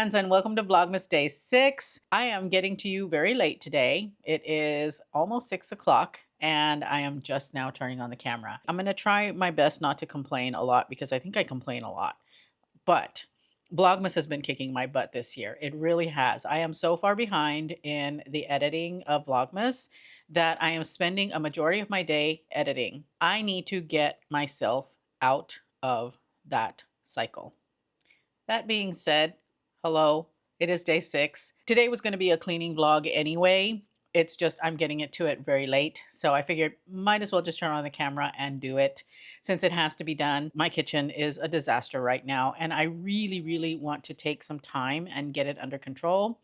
friends, and welcome to Vlogmas Day 6. I am getting to you very late today. It is almost 6 o'clock and I am just now turning on the camera. I'm going to try my best not to complain a lot because I think I complain a lot. But Vlogmas has been kicking my butt this year. It really has. I am so far behind in the editing of Vlogmas that I am spending a majority of my day editing. I need to get myself out of that cycle. That being said, hello, it is day 6. Today was going to be a cleaning vlog anyway. It's just I'm getting it to it very late. So I figured might as well just turn on the camera and do it since it has to be done. My kitchen is a disaster right now, and I really want to take some time and get it under control.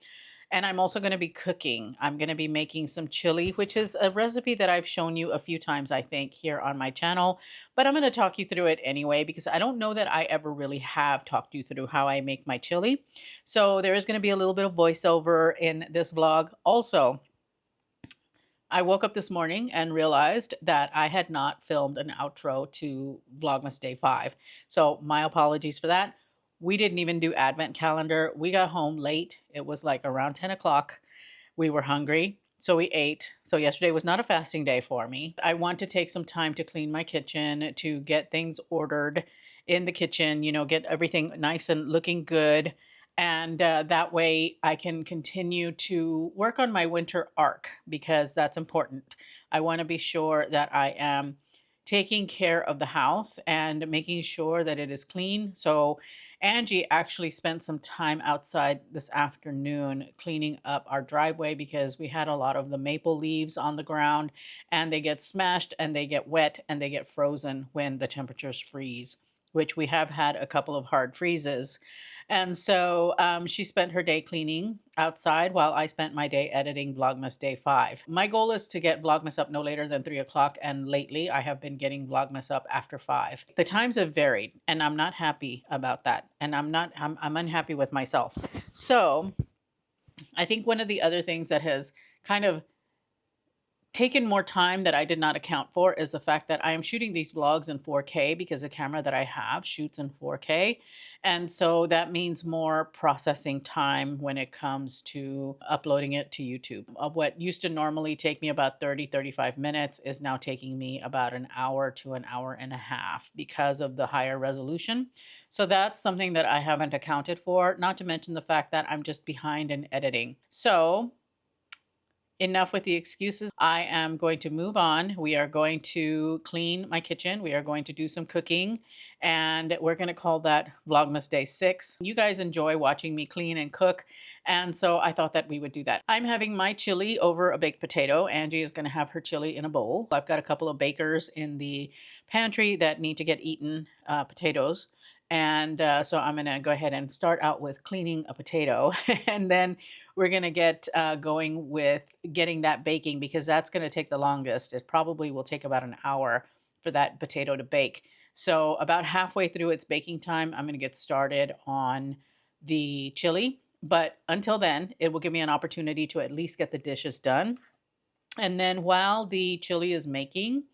And I'm also going to be cooking. I'm going to be making some chili, which is a recipe that I've shown you a few times, I think, here on my channel. But I'm going to talk you through it anyway, because I don't know that I ever really have talked you through how I make my chili. So there is going to be a little bit of voiceover in this vlog. Also, I woke up this morning and realized that I had not filmed an outro to Vlogmas Day 5. So my apologies for that. We didn't even do advent calendar. We got home late. It was like around 10 o'clock. We were hungry, so we ate. So yesterday was not a fasting day for me. I want to take some time to clean my kitchen, to get things ordered in the kitchen, you know, get everything nice and looking good. And that way I can continue to work on my winter arc because that's important. I want to be sure that I am taking care of the house and making sure that it is clean. So Angie actually spent some time outside this afternoon cleaning up our driveway because we had a lot of the maple leaves on the ground and they get smashed and they get wet and they get frozen when the temperatures freeze, which we have had a couple of hard freezes. And so she spent her day cleaning outside while I spent my day editing Vlogmas Day 5. My goal is to get Vlogmas up no later than 3 o'clock, and lately I have been getting Vlogmas up after 5. The times have varied, and I'm not happy about that, and I'm unhappy with myself. So I think one of the other things that has kind of taken more time that I did not account for is the fact that I am shooting these vlogs in 4K because the camera that I have shoots in 4K. And so that means more processing time when it comes to uploading it to YouTube. What used to normally take me about 35 minutes is now taking me about an hour to an hour and a half because of the higher resolution. So that's something that I haven't accounted for, not to mention the fact that I'm just behind in editing. So enough with the excuses. I am going to move on. We are going to clean my kitchen. We are going to do some cooking, and we're going to call that Vlogmas Day 6. You guys enjoy watching me clean and cook, and so I thought that we would do that. I'm having my chili over a baked potato. Angie is going to have her chili in a bowl. I've got a couple of bakers in the pantry that need to get eaten, potatoes. And so I'm going to go ahead and start out with cleaning a potato, and then we're going to get going with getting that baking because that's going to take the longest. It probably will take about an hour for that potato to bake. So about halfway through its baking time, I'm going to get started on the chili. But until then, it will give me an opportunity to at least get the dishes done. And then while the chili is making,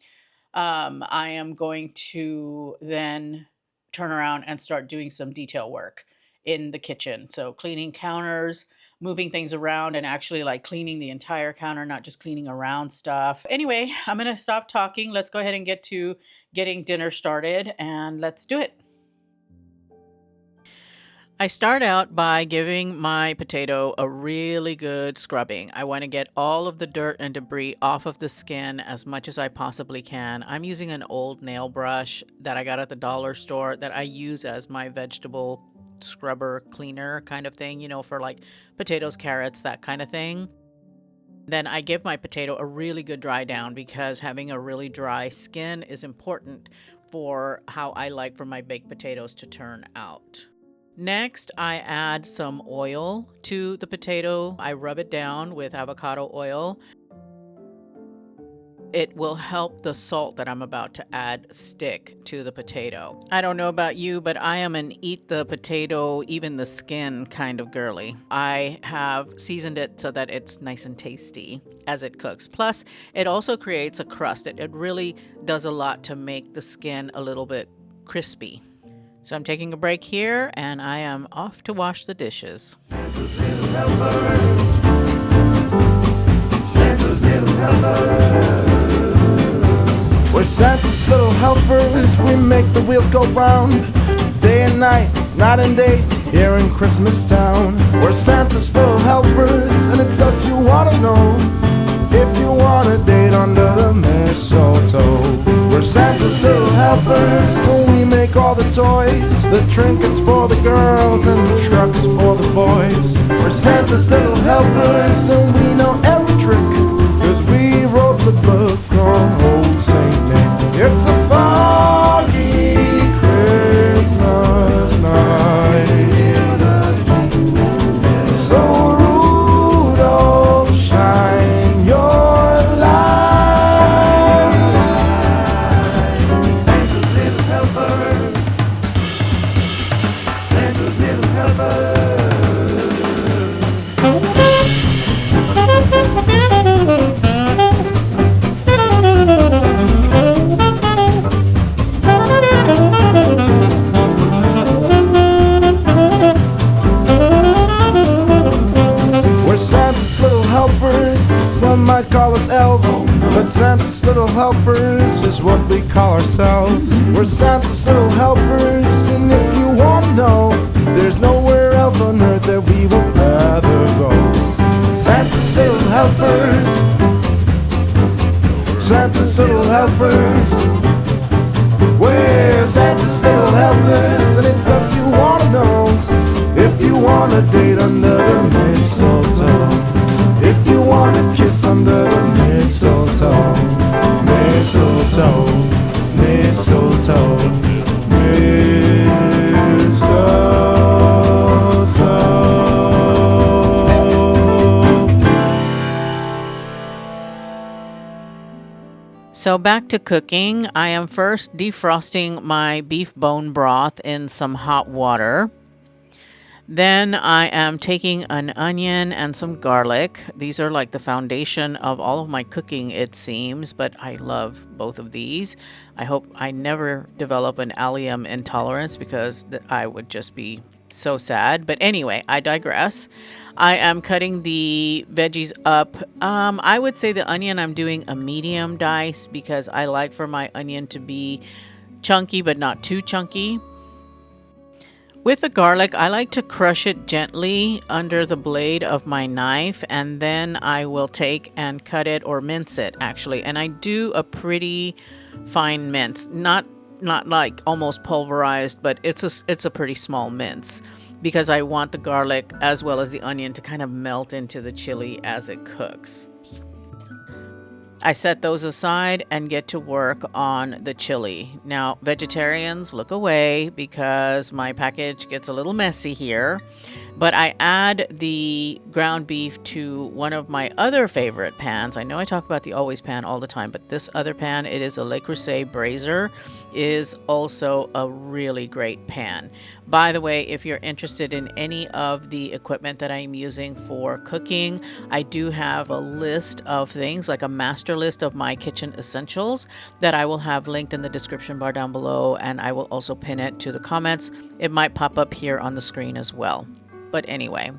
I am going to then turn around and start doing some detail work in the kitchen. So cleaning counters, moving things around, and actually like cleaning the entire counter, not just cleaning around stuff. Anyway, I'm going to stop talking. Let's go ahead and get to getting dinner started, and let's do it. I start out by giving my potato a really good scrubbing. I want to get all of the dirt and debris off of the skin as much as I possibly can. I'm using an old nail brush that I got at the dollar store that I use as my vegetable scrubber cleaner kind of thing, you know, for like potatoes, carrots, that kind of thing. Then I give my potato a really good dry down because having a really dry skin is important for how I like for my baked potatoes to turn out. Next, I add some oil to the potato. I rub it down with avocado oil. It will help the salt that I'm about to add stick to the potato. I don't know about you, but I am an eat the potato, even the skin kind of girly. I have seasoned it so that it's nice and tasty as it cooks. Plus, it also creates a crust. It really does a lot to make the skin a little bit crispy. So I'm taking a break here and I am off to wash the dishes. Santa's little helper. Santa's little helper. We're Santa's little helpers. We make the wheels go round. Day and night and day, here in Christmas Town. We're Santa's little helpers, and it's us you wanna know. If you want a date under the mistletoe. We're Santa's little helpers, and we make all the toys. The trinkets for the girls and the trucks for the boys. We're Santa's little helpers, and we know every trick, 'cause we wrote the book on old Saint Nick. It's a foggy Christmas night, so Rudolph, shine your light. Santa's little helper. Santa's little helper. We're Santa's little helpers, some might call us elves, but Santa's little helpers is what we call ourselves. We're Santa's little helpers, and if you want to know, there's nowhere else on earth that we would rather go. Santa's little helpers. Santa's little helpers. We're Santa's little helpers, and it's us you want to know. If you want a date under the mistletoe. If you want a kiss under the mistletoe. Mistletoe. Mistletoe. So back to cooking. I am first defrosting my beef bone broth in some hot water. Then I am taking an onion and some garlic. These are like the foundation of all of my cooking, it seems, but I love both of these. I hope I never develop an allium intolerance because I would just be so sad. But anyway, I digress. I am cutting the veggies up. I would say the onion I'm doing a medium dice because I like for my onion to be chunky but not too chunky. With the garlic, I like to crush it gently under the blade of my knife, and then I will take and cut it or mince it actually. And I do a pretty fine mince, not like almost pulverized, but it's a pretty small mince because I want the garlic as well as the onion to kind of melt into the chili as it cooks. I set those aside and get to work on the chili. Now, vegetarians, look away because my package gets a little messy here. But I add the ground beef to one of my other favorite pans. I know I talk about the Always pan all the time, but this other pan, it is a Le Creuset Brazier, is also a really great pan. By the way, if you're interested in any of the equipment that I'm using for cooking, I do have a list of things, like a master list of my kitchen essentials that I will have linked in the description bar down below, and I will also pin it to the comments. It might pop up here on the screen as well. But anyway,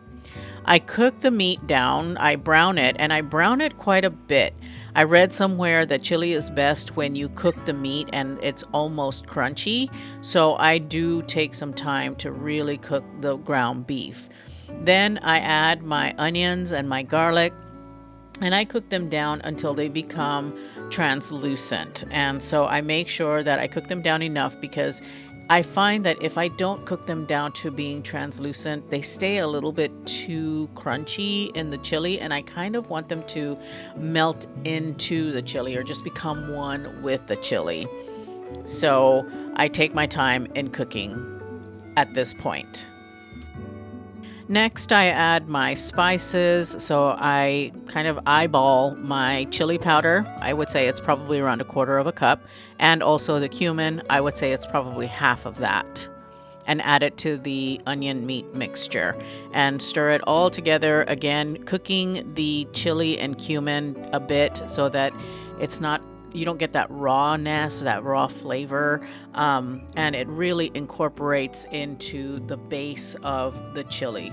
I cook the meat down, I brown it, and I brown it quite a bit. I read somewhere that chili is best when you cook the meat and it's almost crunchy. So I do take some time to really cook the ground beef. Then I add my onions and my garlic, and I cook them down until they become translucent. And so I make sure that I cook them down enough because I find that if I don't cook them down to being translucent, they stay a little bit too crunchy in the chili, and I kind of want them to melt into the chili or just become one with the chili. So I take my time in cooking at this point. Next, I add my spices. So I kind of eyeball my chili powder. I would say it's probably around 1/4 cup. And also the cumin, I would say it's probably half of that. And add it to the onion meat mixture and stir it all together. Again, cooking the chili and cumin a bit so that it's not you don't get that rawness, that raw flavor, and it really incorporates into the base of the chili.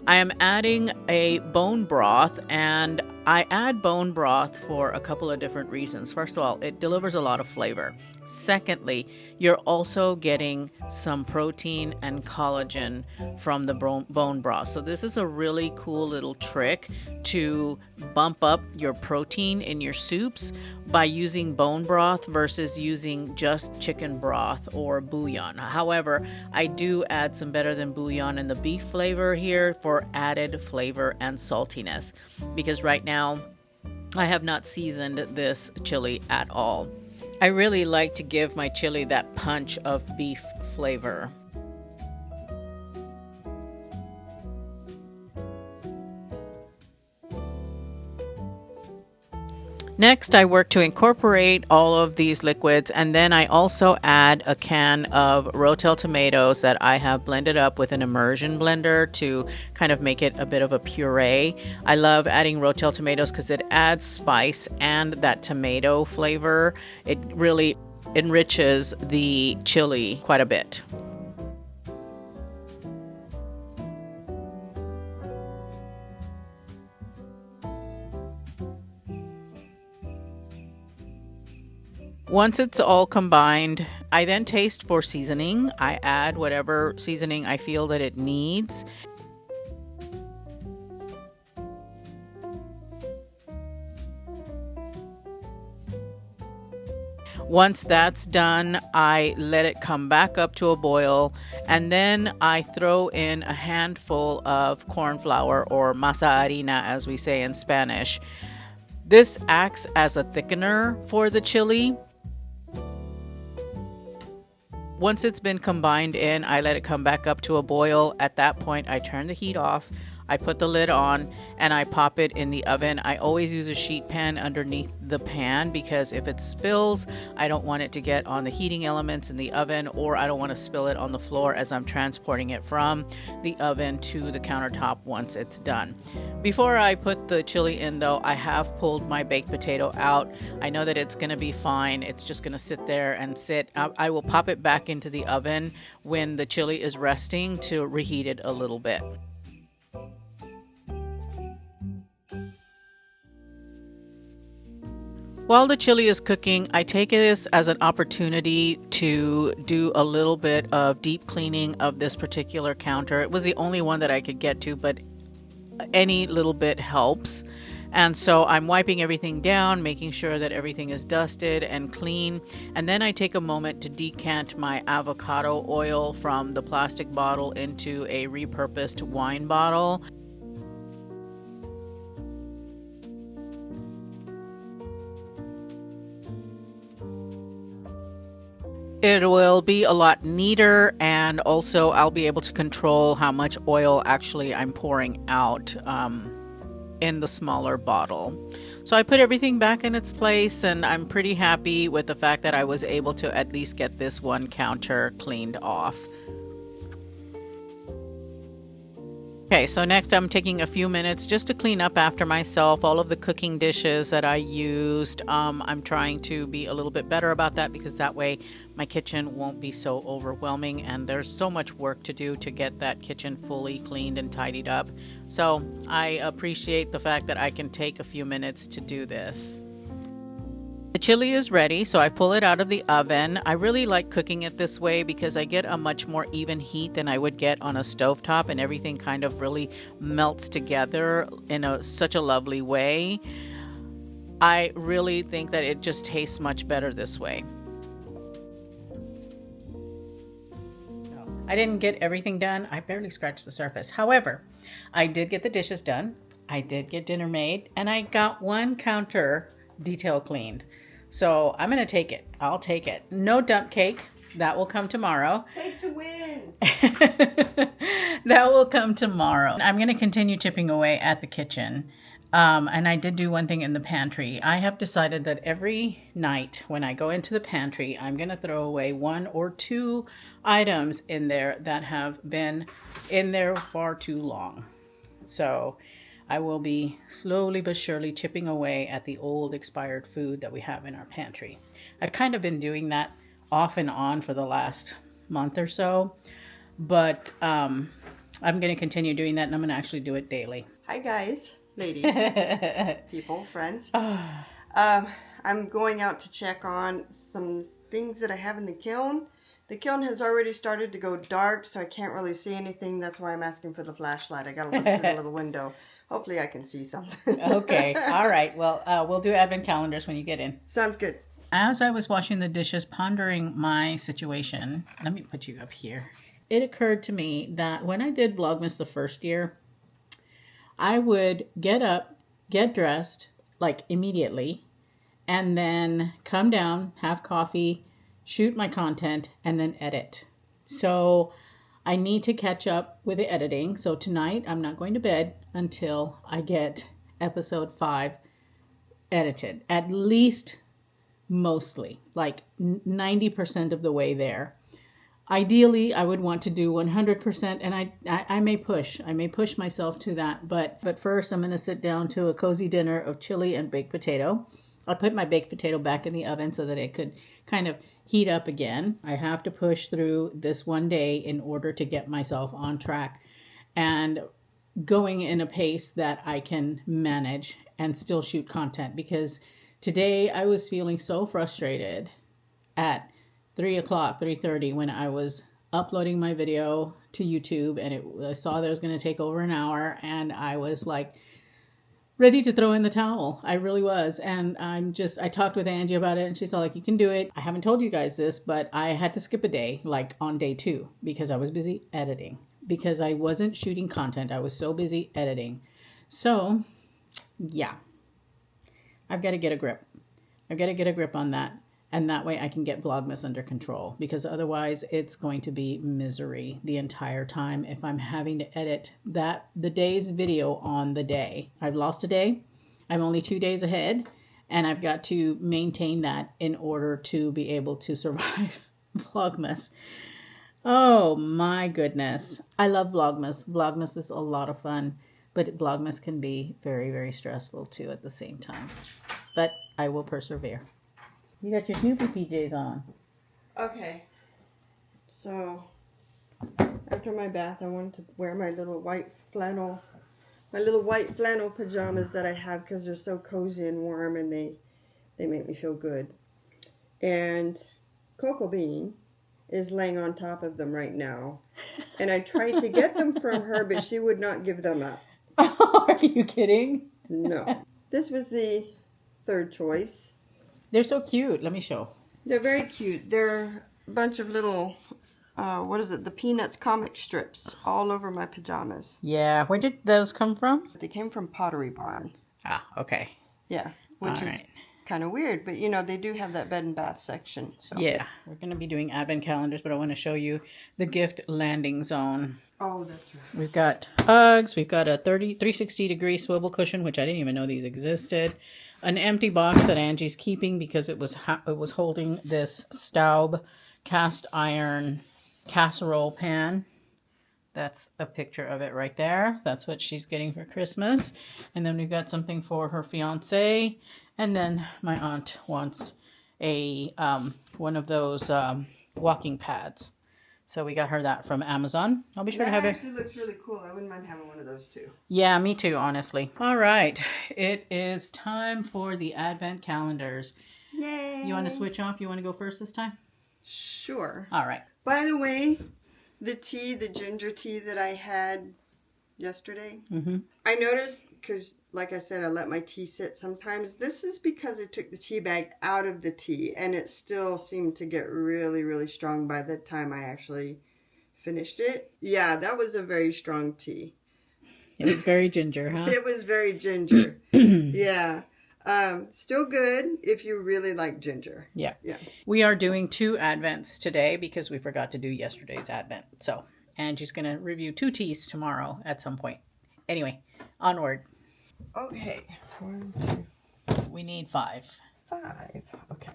I am adding a bone broth, and I add bone broth for a couple of different reasons. First of all, it delivers a lot of flavor. Secondly, you're also getting some protein and collagen from the bone broth. So this is a really cool little trick to bump up your protein in your soups by using bone broth versus using just chicken broth or bouillon. However, I do add some better than bouillon and the beef flavor here for added flavor and saltiness, because right now I have not seasoned this chili at all. I really like to give my chili that punch of beef flavor. Next, I work to incorporate all of these liquids, and then I also add a can of Rotel tomatoes that I have blended up with an immersion blender to kind of make it a bit of a puree. I love adding Rotel tomatoes because it adds spice and that tomato flavor. It really enriches the chili quite a bit. Once it's all combined, I then taste for seasoning. I add whatever seasoning I feel that it needs. Once that's done, I let it come back up to a boil, and then I throw in a handful of corn flour, or masa harina as we say in Spanish. This acts as a thickener for the chili. Once it's been combined in, I let it come back up to a boil. At that point, I turn the heat off, I put the lid on, and I pop it in the oven. I always use a sheet pan underneath the pan because if it spills, I don't want it to get on the heating elements in the oven, or I don't want to spill it on the floor as I'm transporting it from the oven to the countertop once it's done. Before I put the chili in though, I have pulled my baked potato out. I know that it's going to be fine. It's just going to sit there and sit. I will pop it back into the oven when the chili is resting to reheat it a little bit. While the chili is cooking, I take this as an opportunity to do a little bit of deep cleaning of this particular counter. It was the only one that I could get to, but any little bit helps. And so I'm wiping everything down, making sure that everything is dusted and clean. And then I take a moment to decant my avocado oil from the plastic bottle into a repurposed wine bottle. It will be a lot neater, and also I'll be able to control how much oil actually I'm pouring out in the smaller bottle. So I put everything back in its place, and I'm pretty happy with the fact that I was able to at least get this one counter cleaned off. Okay, so next I'm taking a few minutes just to clean up after myself, all of the cooking dishes that I used. I'm trying to be a little bit better about that because that way my kitchen won't be so overwhelming, and there's so much work to do to get that kitchen fully cleaned and tidied up. So I appreciate the fact that I can take a few minutes to do this. The chili is ready, so I pull it out of the oven. I really like cooking it this way because I get a much more even heat than I would get on a stovetop, and everything kind of really melts together in such a lovely way. I really think that it just tastes much better this way. I didn't get everything done. I barely scratched the surface. However, I did get the dishes done. I did get dinner made, and I got one counter detail cleaned. So I'm going to take it. I'll take it. No dump cake. That will come tomorrow. Take the win. That will come tomorrow. I'm going to continue chipping away at the kitchen. And I did do one thing in the pantry. I have decided that every night when I go into the pantry, I'm going to throw away 1 or 2 items in there that have been in there far too long. So I will be slowly but surely chipping away at the old expired food that we have in our pantry. I've kind of been doing that off and on for the last month or so, but I'm going to continue doing that, and I'm going to actually do it daily. Hi guys, ladies, people, friends. I'm going out to check on some things that I have in the kiln. The kiln has already started to go dark, so I can't really see anything. That's why I'm asking for the flashlight. I gotta look through the little window. Hopefully I can see something. Okay, all right. Well, we'll do advent calendars when you get in. Sounds good. As I was washing the dishes, pondering my situation, let me put you up here. It occurred to me that when I did Vlogmas the first year, I would get up, get dressed, like immediately, and then come down, have coffee, shoot my content, and then edit. So I need to catch up with the editing. So tonight I'm not going to bed until I get episode 5 edited. At least, mostly, like 90% of the way there. Ideally, I would want to do 100%, and I may push myself to that. But first, I'm going to sit down to a cozy dinner of chili and baked potato. I put my baked potato back in the oven so that it could kind of heat up again. I have to push through this one day in order to get myself on track and going in a pace that I can manage and still shoot content, because today I was feeling so frustrated at 3:30 when I was uploading my video to YouTube, and I saw that it was going to take over an hour, and I was like ready to throw in the towel. I really was. And I talked with Angie about it, and she's all like, you can do it. I haven't told you guys this, but I had to skip a day, like on day 2, because I was busy editing, because I wasn't shooting content. I was so busy editing. So yeah, I've got to get a grip. I've got to get a grip on that. And that way I can get Vlogmas under control, because otherwise it's going to be misery the entire time if I'm having to edit the day's video on the day. I've lost a day. I'm only 2 days ahead, and I've got to maintain that in order to be able to survive Vlogmas. Oh my goodness. I love Vlogmas. Vlogmas is a lot of fun, but Vlogmas can be very, very stressful too at the same time. But I will persevere. You got your Snoopy PJs on. Okay. So, after my bath, I wanted to wear my little white flannel pajamas that I have, because they're so cozy and warm, and they make me feel good. And Cocoa Bean is laying on top of them right now. And I tried to get them from her, but she would not give them up. Are you kidding? No. This was the third choice. They're so cute. Let me show. They're very cute. They're a bunch of little, the Peanuts comic strips all over my pajamas. Yeah. Where did those come from? They came from Pottery Barn. Ah, okay. Yeah, which is kind of weird, but they do have that bed and bath section. So yeah, we're going to be doing advent calendars, but I want to show you the gift landing zone. Oh, that's right. We've got Uggs. We've got a 360-degree swivel cushion, which I didn't even know these existed. An empty box that Angie's keeping because it was holding this Staub cast iron casserole pan. That's a picture of it right there. That's what she's getting for Christmas. And then we've got something for her fiance. And then my aunt wants a one of those walking pads. So we got her that from Amazon. I'll be sure to have it. That actually looks really cool. I wouldn't mind having one of those too. Yeah, me too, honestly. All right. It is time for the advent calendars. Yay! You want to switch off? You want to go first this time? Sure. All right. By the way, the ginger tea that I had yesterday, I noticed, because like I said, I let my tea sit sometimes. This is because I took the tea bag out of the tea, and it still seemed to get really, really strong by the time I actually finished it. Yeah, that was a very strong tea. It was very ginger, huh? It was very ginger. Yeah. Still good if you really like ginger. Yeah. Yeah. We are doing 2 advents today because we forgot to do yesterday's advent. So Angie's going to review 2 teas tomorrow at some point. Anyway, onward. Okay. 1, 2. We need 5. 5. Okay.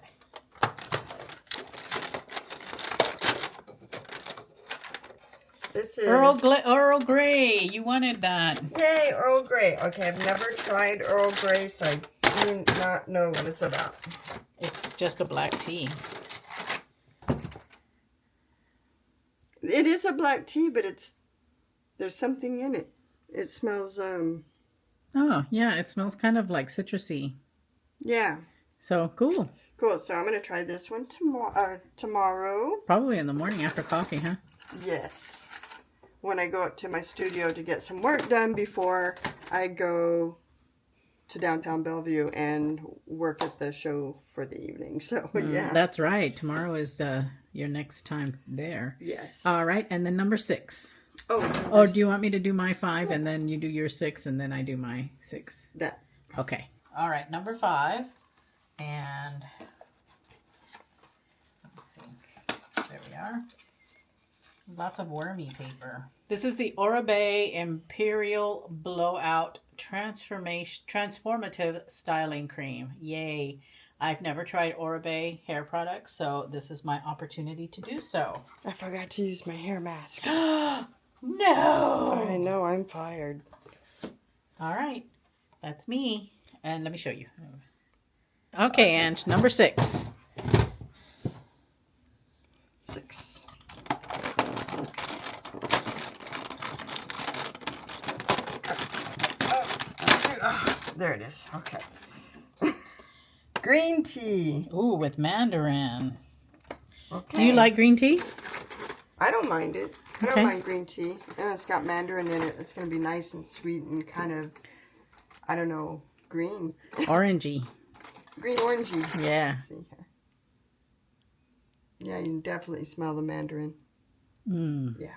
This is Earl Grey. You wanted that. Yay, Earl Grey. Okay, I've never tried Earl Grey, so I do not know what it's about. It's just a black tea. It is a black tea, but there's something in it. It smells Oh, yeah, it smells kind of like citrusy. Yeah. So, cool. Cool. So I'm going to try this one tomorrow. Probably in the morning after coffee, huh? Yes. When I go up to my studio to get some work done before I go to downtown Bellevue and work at the show for the evening. So, yeah. That's right. Tomorrow is your next time there. Yes. All right. And then number 6. Oh, do you want me to do my 5 and then you do your 6 and then I do my 6? that. Okay. All right. Number 5. And let's see. There we are. Lots of wormy paper. This is the Oralia Imperial Blowout Transformative Styling Cream. Yay. I've never tried Oralia hair products, so this is my opportunity to do so. I forgot to use my hair mask. No! I know, I'm fired. All right. That's me. And let me show you. Okay, Ange, number 6. 6. There it is. Okay. Green tea. Ooh, with mandarin. Okay. Do you like green tea? I don't mind it. I Okay. don't mind green tea. And it's got mandarin in it. It's going to be nice and sweet and kind of, I don't know, green. Orangey. Green orangey. Yeah. Let's see here. Yeah, you can definitely smell the mandarin. Yeah.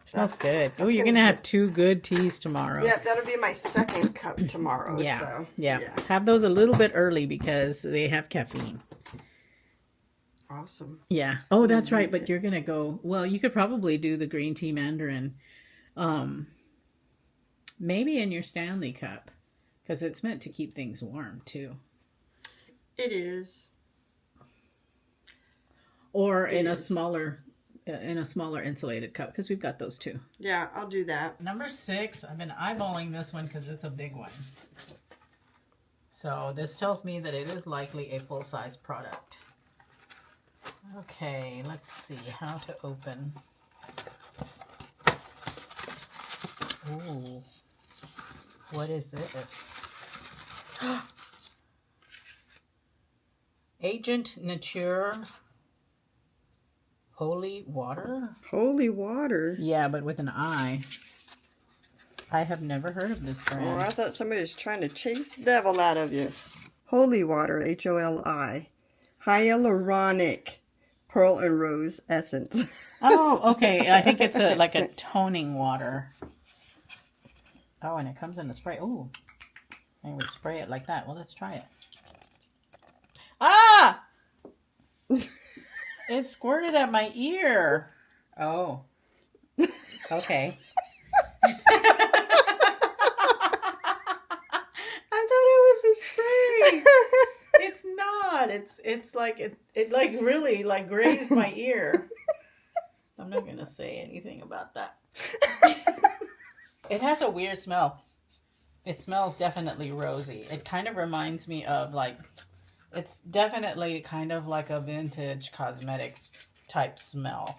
Smells good. Oh, that's you're gonna going to be have 2 good teas tomorrow. Yeah, that'll be my second cup tomorrow. Yeah. So, Yeah. Have those a little bit early because they have caffeine. Awesome. Yeah. Oh, that's right. But you're going to go, well, you could probably do the green tea mandarin. Maybe in your Stanley cup because it's meant to keep things warm too. It is. Or in a smaller insulated cup because we've got those too. Yeah, I'll do that. Number 6, I've been eyeballing this one because it's a big one. So this tells me that it is likely a full-size product. Okay, let's see how to open. Ooh, what is this? Agent Nature Holy Water? Holy water. Yeah, but with an I. I have never heard of this Oh, brand. I thought somebody was trying to chase the devil out of you. Holy water, Holi. Hyaluronic pearl and rose essence. Oh, okay. I think it's like a toning water. Oh, and it comes in a spray. Oh, I would spray it like that. Well, let's try it. Ah! It squirted at my ear. Oh. Okay. I thought it was a spray. It's not. It's like it like really like grazed my ear. I'm not gonna say anything about that. It has a weird smell. It smells definitely rosy. It kind of reminds me of like, it's definitely kind of like a vintage cosmetics type smell.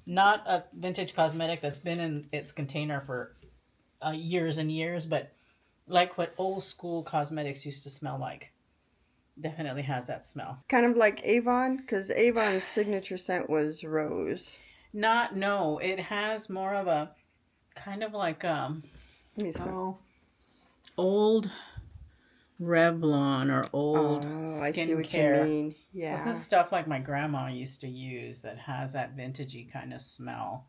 Not a vintage cosmetic that's been in its container for years and years, but like what old school cosmetics used to smell like. Definitely has that smell. Kind of like Avon, because Avon's signature scent was rose. No, it has more of a kind of like Let me smell. old Revlon or old I see what you skincare. mean. Yeah. This is stuff like my grandma used to use that has that vintagey kind of smell.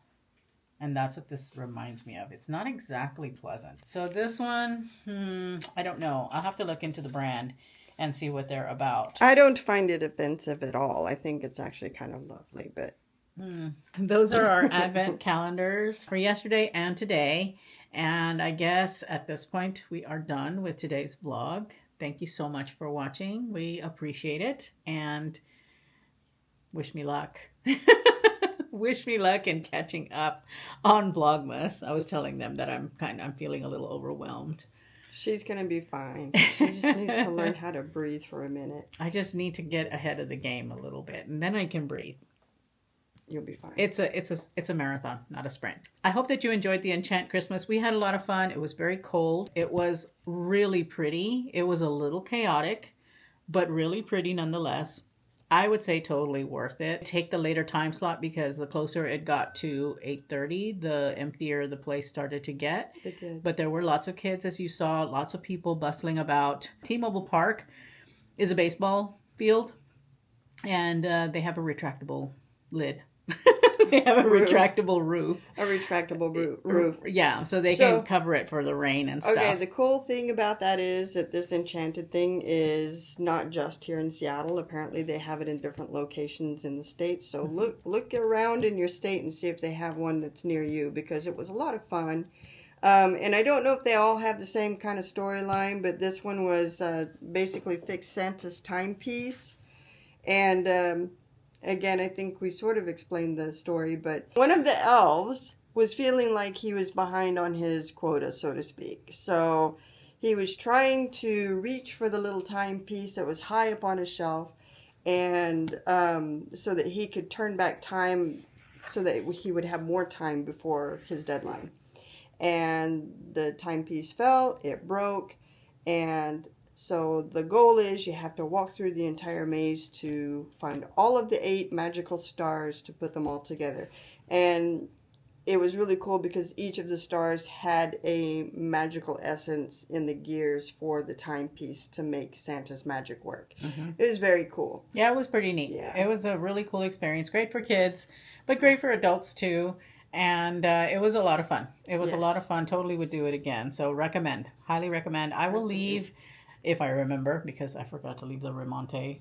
And that's what this reminds me of. It's not exactly pleasant. So this one, I don't know. I'll have to look into the brand and see what they're about. I don't find it offensive at all. I think it's actually kind of lovely, but... Those are our advent calendars for yesterday and today. And I guess at this point we are done with today's vlog. Thank you so much for watching. We appreciate it and wish me luck. Wish me luck in catching up on Vlogmas. I was telling them that I'm feeling a little overwhelmed. She's going to be fine. She just needs to learn how to breathe for a minute. I just need to get ahead of the game a little bit, and then I can breathe. You'll be fine. It's a marathon, not a sprint. I hope that you enjoyed the Enchant Christmas. We had a lot of fun. It was very cold. It was really pretty. It was a little chaotic, but really pretty nonetheless. I would say totally worth it. Take the later time slot because the closer it got to 8:30, the emptier the place started to get. It did. But there were lots of kids, as you saw, lots of people bustling about. T-Mobile Park is a baseball field, and they have a retractable lid. They have a retractable roof. A retractable roof. Yeah, so they can cover it for the rain and stuff. Okay, the cool thing about that is that this Enchanted thing is not just here in Seattle. Apparently they have it in different locations in the States. So look around in your state and see if they have one that's near you, because it was a lot of fun. And I don't know if they all have the same kind of storyline, but this one was basically Fix Santa's timepiece. And again, I think we sort of explained the story, but one of the elves was feeling like he was behind on his quota, so to speak. So he was trying to reach for the little timepiece that was high up on his shelf, and so that he could turn back time so that he would have more time before his deadline. And the timepiece fell, it broke, and so the goal is you have to walk through the entire maze to find all of the 8 magical stars to put them all together. And it was really cool because each of the stars had a magical essence in the gears for the timepiece to make Santa's magic work. Mm-hmm. It was very cool. Yeah, it was pretty neat. Yeah. It was a really cool experience. Great for kids, but great for adults too. And it was a lot of fun. It was a lot of fun. Totally would do it again. So recommend. Highly recommend. I will leave... if I remember, because I forgot to leave the Remonte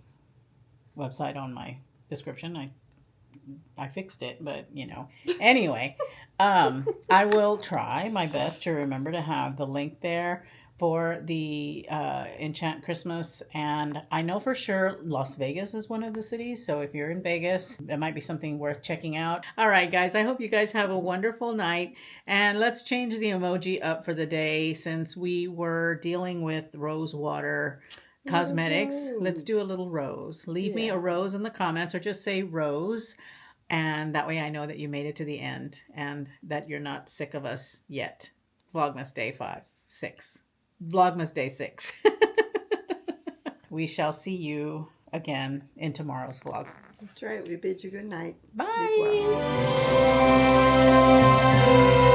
website on my description. I fixed it, but you know. Anyway, I will try my best to remember to have the link there for the Enchant Christmas. And I know for sure Las Vegas is one of the cities. So if you're in Vegas, that might be something worth checking out. All right, guys, I hope you guys have a wonderful night. And let's change the emoji up for the day since we were dealing with rose water cosmetics. Let's do a little rose. Leave me a rose in the comments or just say rose. And that way I know that you made it to the end and that you're not sick of us yet. Vlogmas Day 6. Vlogmas Day 6. We shall see you again in tomorrow's vlog. That's right. We bid you good night. Bye. Sleep well.